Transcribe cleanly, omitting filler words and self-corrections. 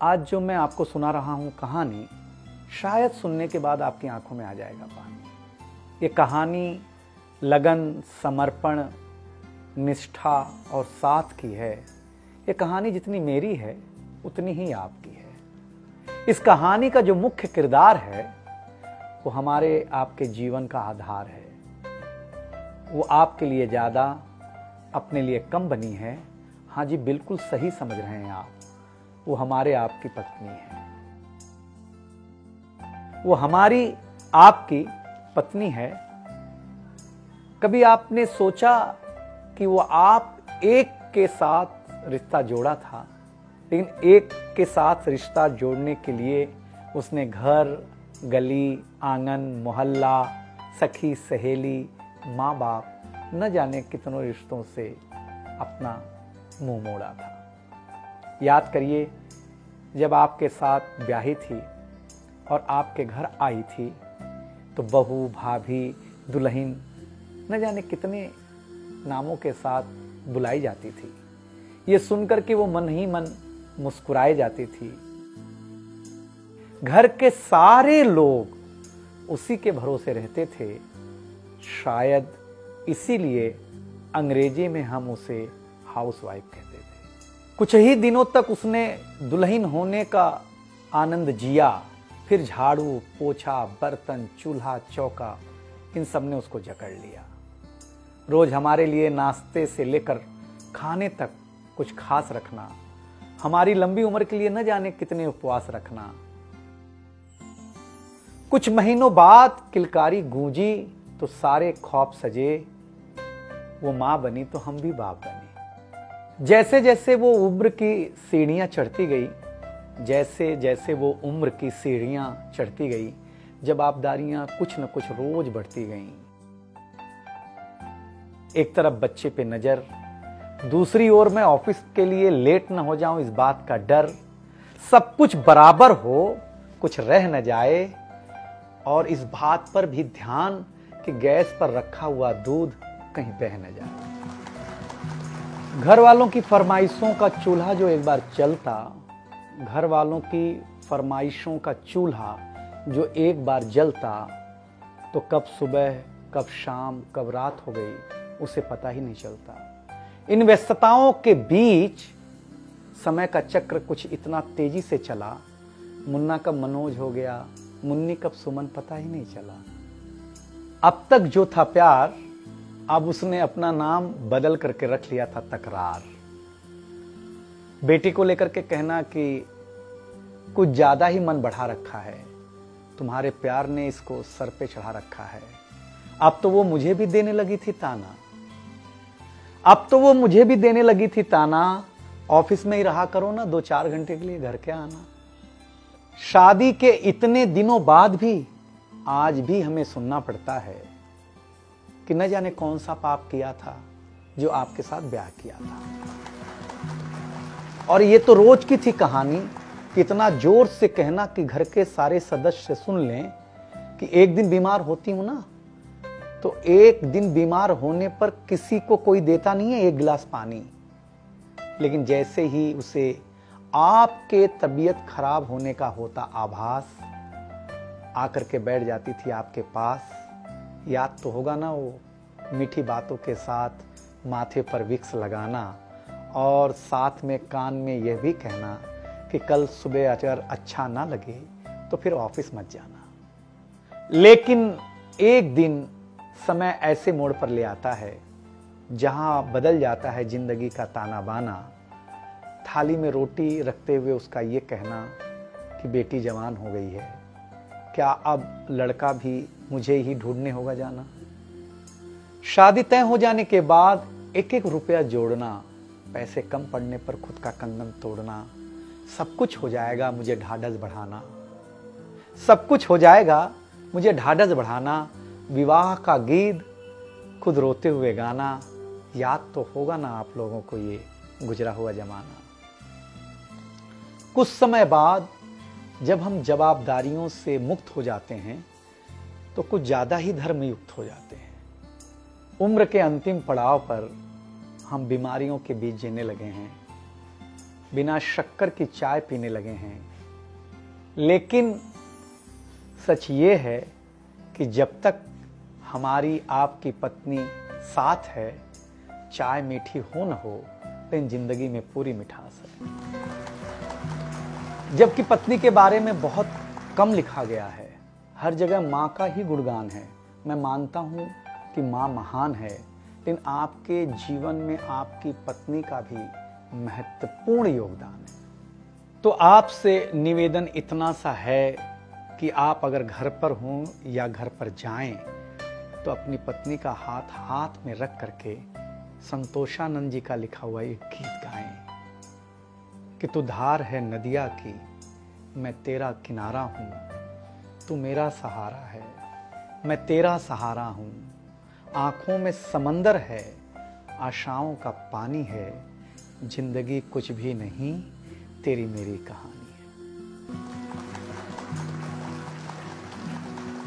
आज जो मैं आपको सुना रहा हूं कहानी, शायद सुनने के बाद आपकी आंखों में आ जाएगा पानी। ये कहानी लगन, समर्पण, निष्ठा और साथ की है। ये कहानी जितनी मेरी है उतनी ही आपकी है। इस कहानी का जो मुख्य किरदार है वो हमारे आपके जीवन का आधार है। वो आपके लिए ज़्यादा, अपने लिए कम बनी है। हाँ जी, बिल्कुल सही समझ रहे हैं आप। वो हमारे आपकी पत्नी है। वो हमारी आपकी पत्नी है। कभी आपने सोचा कि वो आप एक के साथ रिश्ता जोड़ा था, लेकिन एक के साथ रिश्ता जोड़ने के लिए उसने घर, गली, आंगन, मोहल्ला, सखी, सहेली, माँ बाप, न जाने कितनों रिश्तों से अपना मुंह मोड़ा था। याद करिए, जब आपके साथ ब्याही थी और आपके घर आई थी तो बहू, भाभी, दुल्हन, न जाने कितने नामों के साथ बुलाई जाती थी। ये सुनकर के वो मन ही मन मुस्कुराए जाती थी। घर के सारे लोग उसी के भरोसे रहते थे। शायद इसीलिए अंग्रेजी में हम उसे हाउसवाइफ कहते थे। कुछ ही दिनों तक उसने दुल्हन होने का आनंद जिया। फिर झाड़ू, पोछा, बर्तन, चूल्हा, चौका, इन सब ने उसको जकड़ लिया। रोज हमारे लिए नाश्ते से लेकर खाने तक कुछ खास रखना, हमारी लंबी उम्र के लिए न जाने कितने उपवास रखना। कुछ महीनों बाद किलकारी गूंजी तो सारे ख्वाब सजे। वो मां बनी तो हम भी बाप बने। जैसे जैसे वो उम्र की सीढ़ियां चढ़ती गई, जैसे जैसे वो उम्र की सीढ़ियां चढ़ती गई, जवाबदारियां कुछ न कुछ रोज बढ़ती गईं। एक तरफ बच्चे पे नजर, दूसरी ओर मैं ऑफिस के लिए लेट न हो जाऊं इस बात का डर। सब कुछ बराबर हो, कुछ रह न जाए, और इस बात पर भी ध्यान कि गैस पर रखा हुआ दूध कहीं बह न जाए। घर वालों की फरमाइशों का चूल्हा जो एक बार चलता, घर वालों की फरमाइशों का चूल्हा जो एक बार जलता, तो कब सुबह, कब शाम, कब रात हो गई उसे पता ही नहीं चलता। इन व्यस्तताओं के बीच समय का चक्र कुछ इतना तेजी से चला, मुन्ना कब मनोज हो गया, मुन्नी कब सुमन, पता ही नहीं चला। अब तक जो था प्यार, अब उसने अपना नाम बदल करके रख लिया था तकरार। बेटी को लेकर के कहना कि कुछ ज्यादा ही मन बढ़ा रखा है, तुम्हारे प्यार ने इसको सर पे चढ़ा रखा है। अब तो वो मुझे भी देने लगी थी ताना, अब तो वो मुझे भी देने लगी थी ताना, ऑफिस में ही रहा करो ना, 2-4 घंटे के लिए घर के आना। शादी के इतने दिनों बाद भी आज भी हमें सुनना पड़ता है कि न जाने कौन सा पाप किया था जो आपके साथ ब्याह किया था। और ये तो रोज की थी कहानी। कितना जोर से कहना कि घर के सारे सदस्य सुन लें कि एक दिन बीमार होती हूं ना, तो एक दिन बीमार होने पर किसी को कोई देता नहीं है 1 गिलास पानी, लेकिन जैसे ही उसे आपके तबीयत खराब होने का होता आभास, आकर के बैठ जाती थी आपके पास। याद तो होगा ना, वो मीठी बातों के साथ माथे पर विक्स लगाना और साथ में कान में यह भी कहना कि कल सुबह अगर अच्छा ना लगे तो फिर ऑफिस मत जाना। लेकिन एक दिन समय ऐसे मोड़ पर ले आता है जहां बदल जाता है जिंदगी का ताना बाना। थाली में रोटी रखते हुए उसका ये कहना कि बेटी जवान हो गई है, क्या अब लड़का भी मुझे ही ढूंढने होगा जाना। शादी तय हो जाने के बाद 1-1 रुपया जोड़ना, पैसे कम पड़ने पर खुद का कंगन तोड़ना, सब कुछ हो जाएगा मुझे ढाढ़स बढ़ाना, सब कुछ हो जाएगा मुझे ढाढ़स बढ़ाना। विवाह का गीत खुद रोते हुए गाना। याद तो होगा ना आप लोगों को ये गुजरा हुआ जमाना। कुछ समय बाद जब हम जवाबदारियों से मुक्त हो जाते हैं तो कुछ ज्यादा ही धर्मयुक्त हो जाते हैं। उम्र के अंतिम पड़ाव पर हम बीमारियों के बीच जीने लगे हैं। बिना शक्कर की चाय पीने लगे हैं। लेकिन सच ये है कि जब तक हमारी आपकी पत्नी साथ है, चाय मीठी हो न हो, लेकिन जिंदगी में पूरी मिठास है। जबकि पत्नी के बारे में बहुत कम लिखा गया है, हर जगह माँ का ही गुणगान है। मैं मानता हूँ कि माँ महान है, लेकिन आपके जीवन में आपकी पत्नी का भी महत्वपूर्ण योगदान है। तो आपसे निवेदन इतना सा है कि आप अगर घर पर हों या घर पर जाएं, तो अपनी पत्नी का हाथ हाथ में रख करके संतोषानंद जी का लिखा हुआ एक गीत गाएं कि तू धार है नदिया की, मैं तेरा किनारा हूं, तू मेरा सहारा है, मैं तेरा सहारा हूं। आंखों में समंदर है, आशाओं का पानी है, जिंदगी कुछ भी नहीं, तेरी मेरी कहानी।